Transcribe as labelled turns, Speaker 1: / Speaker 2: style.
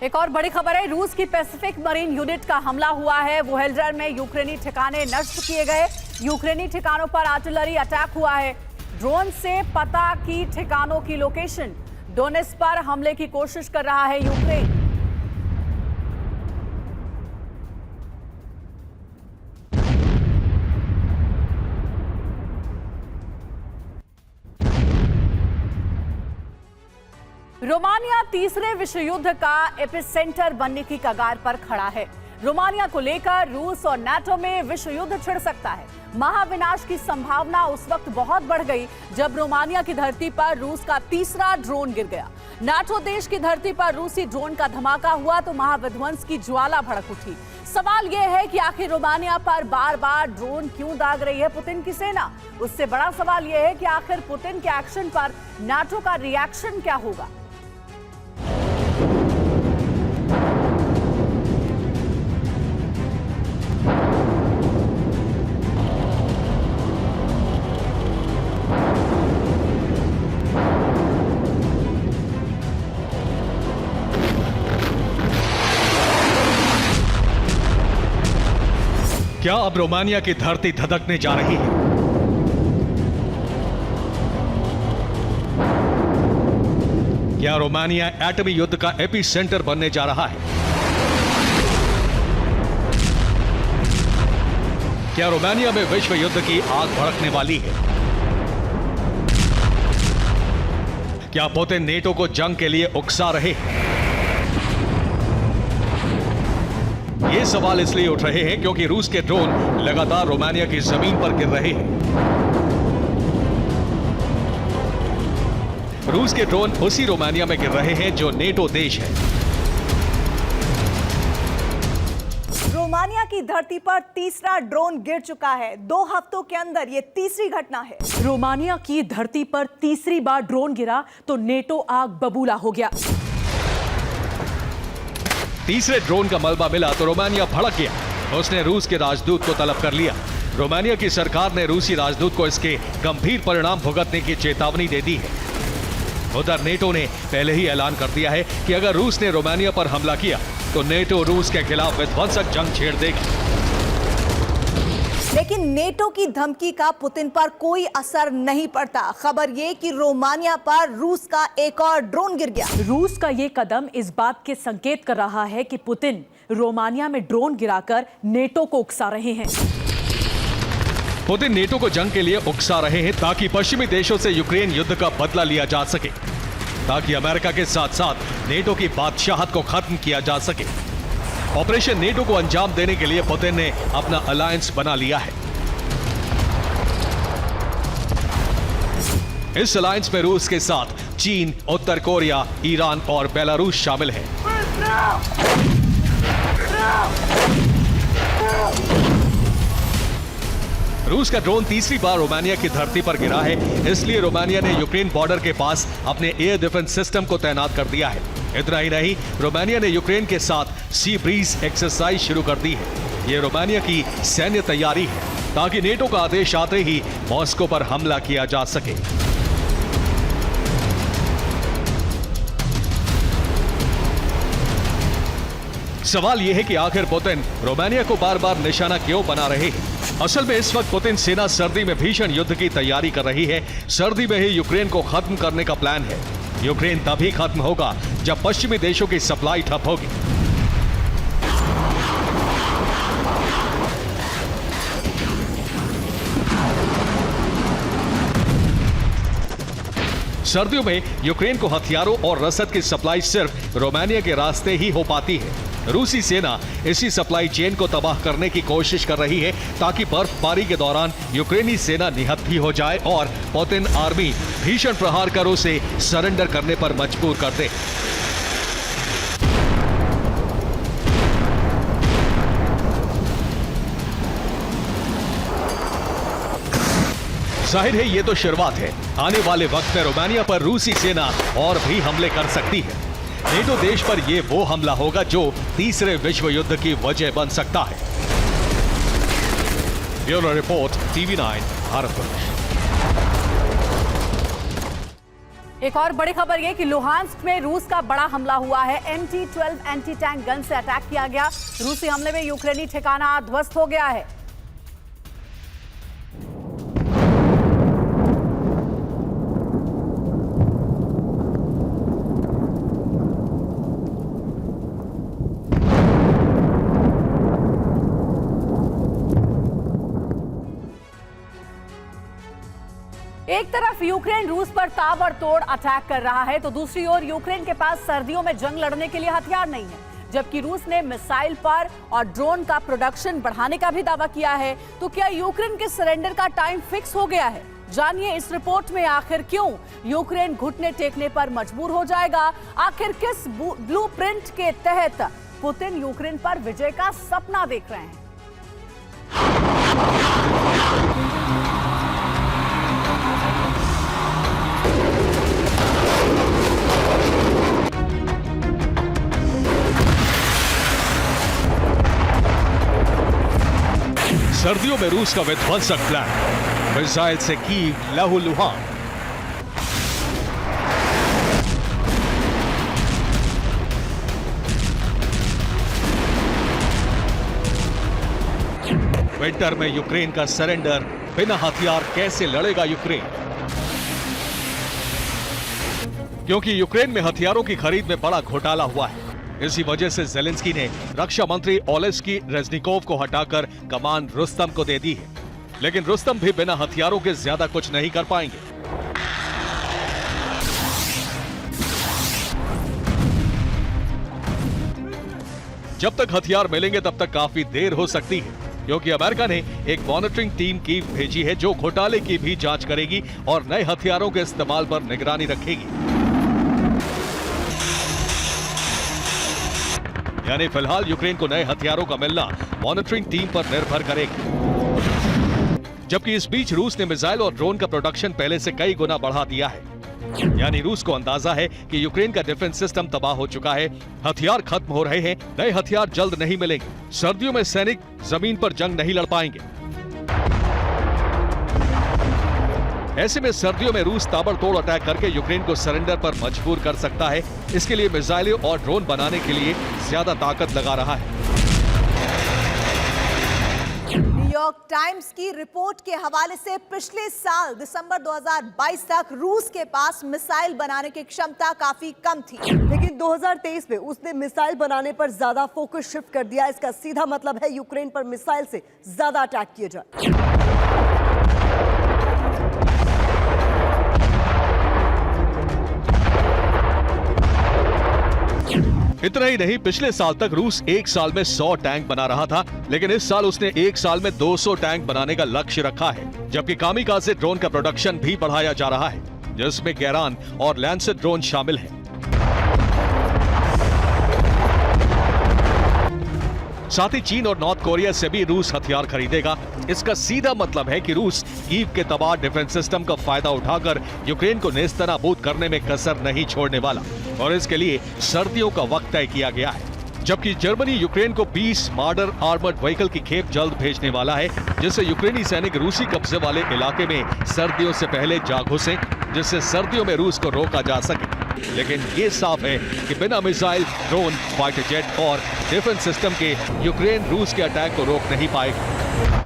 Speaker 1: एक और बड़ी खबर है, रूस की पैसिफिक मरीन यूनिट का हमला हुआ है। वोहेल्डर में यूक्रेनी ठिकाने नष्ट किए गए। यूक्रेनी ठिकानों पर आर्टिलरी अटैक हुआ है। ड्रोन से पता की ठिकानों की लोकेशन। डोनेट्स्क पर हमले की कोशिश कर रहा है यूक्रेन। रोमानिया तीसरे विश्व युद्ध का एपिसेंटर बनने की कगार पर खड़ा है। रोमानिया को लेकर रूस और नाटो में विश्व युद्ध छिड़ सकता है। महाविनाश की संभावना उस वक्त बहुत बढ़ गई जब रोमानिया की धरती पर रूस का तीसरा ड्रोन गिर गया। नाटो देश की धरती पर रूसी ड्रोन का धमाका हुआ तो महाविध्वंस की ज्वाला भड़क उठी। सवाल यह है कि आखिर रोमानिया पर बार बार ड्रोन क्यों दाग रही है पुतिन की सेना। उससे बड़ा सवाल यह है कि आखिर पुतिन के एक्शन पर नाटो का रिएक्शन क्या होगा।
Speaker 2: क्या अब रोमानिया की धरती धधकने जा रही है? क्या रोमानिया एटमी युद्ध का एपिसेंटर बनने जा रहा है? क्या रोमानिया में विश्व युद्ध की आग भड़कने वाली है? क्या पुतिन नेटो को जंग के लिए उकसा रहे हैं? ये सवाल इसलिए उठ रहे हैं क्योंकि रूस के ड्रोन लगातार रोमानिया की जमीन पर गिर रहे हैं। रूस के ड्रोन उसी रोमानिया में गिर रहे हैं जो नेटो देश है।
Speaker 3: रोमानिया की धरती पर तीसरा ड्रोन गिर चुका है। 2 हफ्तों के अंदर यह तीसरी घटना है।
Speaker 1: रोमानिया की धरती पर तीसरी बार ड्रोन गिरा तो नेटो आग बबूला हो गया।
Speaker 2: तीसरे ड्रोन का मलबा मिला तो रोमानिया भड़क गया। उसने रूस के राजदूत को तलब कर लिया। रोमानिया की सरकार ने रूसी राजदूत को इसके गंभीर परिणाम भुगतने की चेतावनी दे दी है। उधर नेटो ने पहले ही ऐलान कर दिया है कि अगर रूस ने रोमानिया पर हमला किया तो नेटो रूस के खिलाफ विध्वंसक जंग छेड़ देगी।
Speaker 3: लेकिन नेटो की धमकी का पुतिन पर कोई असर नहीं पड़ता। खबर यह कि रोमानिया पर रूस का एक और ड्रोन गिर गया।
Speaker 1: रूस का ये कदम इस बात के संकेत कर रहा है कि पुतिन रोमानिया में ड्रोन गिराकर नेटो को उकसा रहे हैं।
Speaker 2: पुतिन नेटो को जंग के लिए उकसा रहे हैं ताकि पश्चिमी देशों से यूक्रेन युद्ध का बदला लिया जा सके, ताकि अमेरिका के साथ साथ नेटो की बादशाहत को खत्म किया जा सके। ऑपरेशन नेटो को अंजाम देने के लिए पुतिन ने अपना अलायंस बना लिया है। इस अलायंस में रूस के साथ चीन, उत्तर कोरिया, ईरान और बेलारूस शामिल हैं। रूस का ड्रोन तीसरी बार रोमानिया की धरती पर गिरा है, इसलिए रोमानिया ने यूक्रेन बॉर्डर के पास अपने एयर डिफेंस सिस्टम को तैनात कर दिया है। इतना ही नहीं, रोमानिया ने यूक्रेन के साथ सी ब्रीज एक्सरसाइज शुरू कर दी है। यह रोमानिया की सैन्य तैयारी है ताकि नेटो का आदेश आते ही मॉस्को पर हमला किया जा सके। सवाल यह है कि आखिर पुतिन रोमानिया को बार बार निशाना क्यों बना रहे हैं? असल में इस वक्त पुतिन सेना सर्दी में भीषण युद्ध की तैयारी कर रही है। सर्दी में ही यूक्रेन को खत्म करने का प्लान है। यूक्रेन तभी खत्म होगा जब पश्चिमी देशों की सप्लाई ठप होगी। सर्दियों में यूक्रेन को हथियारों और रसद की सप्लाई सिर्फ रोमानिया के रास्ते ही हो पाती है। रूसी सेना इसी सप्लाई चेन को तबाह करने की कोशिश कर रही है ताकि बर्फबारी के दौरान यूक्रेनी सेना निहत्थी हो जाए और पुतिन आर्मी भीषण प्रहार कर उसे सरेंडर करने पर मजबूर कर दे। जाहिर है ये तो शुरुआत है। आने वाले वक्त में रोमानिया पर रूसी सेना और भी हमले कर सकती है। नेटो देश पर यह वो हमला होगा जो तीसरे विश्व युद्ध की वजह बन सकता है। Bureau report, TV9, Bharatvarsh.
Speaker 1: एक और बड़ी खबर ये कि लुहांस्क में रूस का बड़ा हमला हुआ है। MT-12 एंटी टैंक गन से अटैक किया गया। रूसी हमले में यूक्रेनी ठिकाना ध्वस्त हो गया है। एक तरफ यूक्रेन रूस पर ताबड़तोड़ अटैक कर रहा है तो दूसरी ओर यूक्रेन के पास सर्दियों में जंग लड़ने के लिए हथियार नहीं है। जबकि रूस ने मिसाइल पर और ड्रोन का प्रोडक्शन बढ़ाने का भी दावा किया है। तो क्या यूक्रेन के सरेंडर का टाइम फिक्स हो गया है? जानिए इस रिपोर्ट में आखिर क्यों यूक्रेन घुटने टेकने पर मजबूर हो जाएगा। आखिर किस ब्लूप्रिंट के तहत पुतिन यूक्रेन पर विजय का सपना देख रहे हैं।
Speaker 2: सर्दियों में रूस का विध्वंसक प्लान, मिसाइल से कीव लहूलुहान। विंटर में यूक्रेन का सरेंडर, बिना हथियार कैसे लड़ेगा यूक्रेन? क्योंकि यूक्रेन में हथियारों की खरीद में बड़ा घोटाला हुआ है। इसी वजह से ज़ेलेंस्की ने रक्षा मंत्री ओलेस्की रेज़निकोव को हटाकर कमान रुस्तम को दे दी है। लेकिन रुस्तम भी बिना हथियारों के ज्यादा कुछ नहीं कर पाएंगे। जब तक हथियार मिलेंगे तब तक काफी देर हो सकती है, क्योंकि अमेरिका ने एक मॉनिटरिंग टीम की भेजी है जो घोटाले की भी जांच करेगी और नए हथियारों के इस्तेमाल पर निगरानी रखेगी। यानी फिलहाल यूक्रेन को नए हथियारों का मिलना मॉनिटरिंग टीम पर निर्भर करेगा। जबकि इस बीच रूस ने मिसाइल और ड्रोन का प्रोडक्शन पहले से कई गुना बढ़ा दिया है। यानी रूस को अंदाजा है कि यूक्रेन का डिफेंस सिस्टम तबाह हो चुका है, हथियार खत्म हो रहे हैं, नए हथियार जल्द नहीं मिलेंगे। सर्दियों में सैनिक जमीन पर जंग नहीं लड़ पाएंगे। ऐसे में सर्दियों में रूस ताबड़तोड़ अटैक करके यूक्रेन को सरेंडर पर मजबूर कर सकता है। इसके लिए मिसाइलें और ड्रोन बनाने के लिए ज्यादा ताकत लगा रहा है।
Speaker 3: न्यूयॉर्क टाइम्स की रिपोर्ट के हवाले से पिछले साल दिसंबर 2022 तक रूस के पास मिसाइल बनाने की क्षमता काफी कम थी,
Speaker 4: लेकिन 2023 में उसने मिसाइल बनाने पर ज्यादा फोकस शिफ्ट कर दिया। इसका सीधा मतलब है यूक्रेन पर मिसाइल से ज्यादा अटैक किए जाए।
Speaker 2: इतना ही नहीं, पिछले साल तक रूस एक साल में 100 टैंक बना रहा था, लेकिन इस साल उसने एक साल में 200 टैंक बनाने का लक्ष्य रखा है। जबकि कामिकाज़े ड्रोन का प्रोडक्शन भी बढ़ाया जा रहा है, जिसमें गैरान और लैंसेट ड्रोन शामिल हैं। साथ ही चीन और नॉर्थ कोरिया से भी रूस हथियार खरीदेगा। इसका सीधा मतलब है कि रूस कीव के तबाह डिफेंस सिस्टम का फायदा उठाकर यूक्रेन को नेस्तनाबूद करने में कसर नहीं छोड़ने वाला, और इसके लिए सर्दियों का वक्त तय किया गया है। जबकि जर्मनी यूक्रेन को 20 मार्डर आर्मर्ड व्हीकल की खेप जल्द भेजने वाला है, जिससे यूक्रेनी सैनिक रूसी कब्जे वाले इलाके में सर्दियों से पहले जा घुसें, जिससे सर्दियों में रूस को रोका जा सके। लेकिन ये साफ है कि बिना मिसाइल, ड्रोन, फाइटर जेट और डिफेंस सिस्टम के यूक्रेन रूस के अटैक को रोक नहीं पाएगा।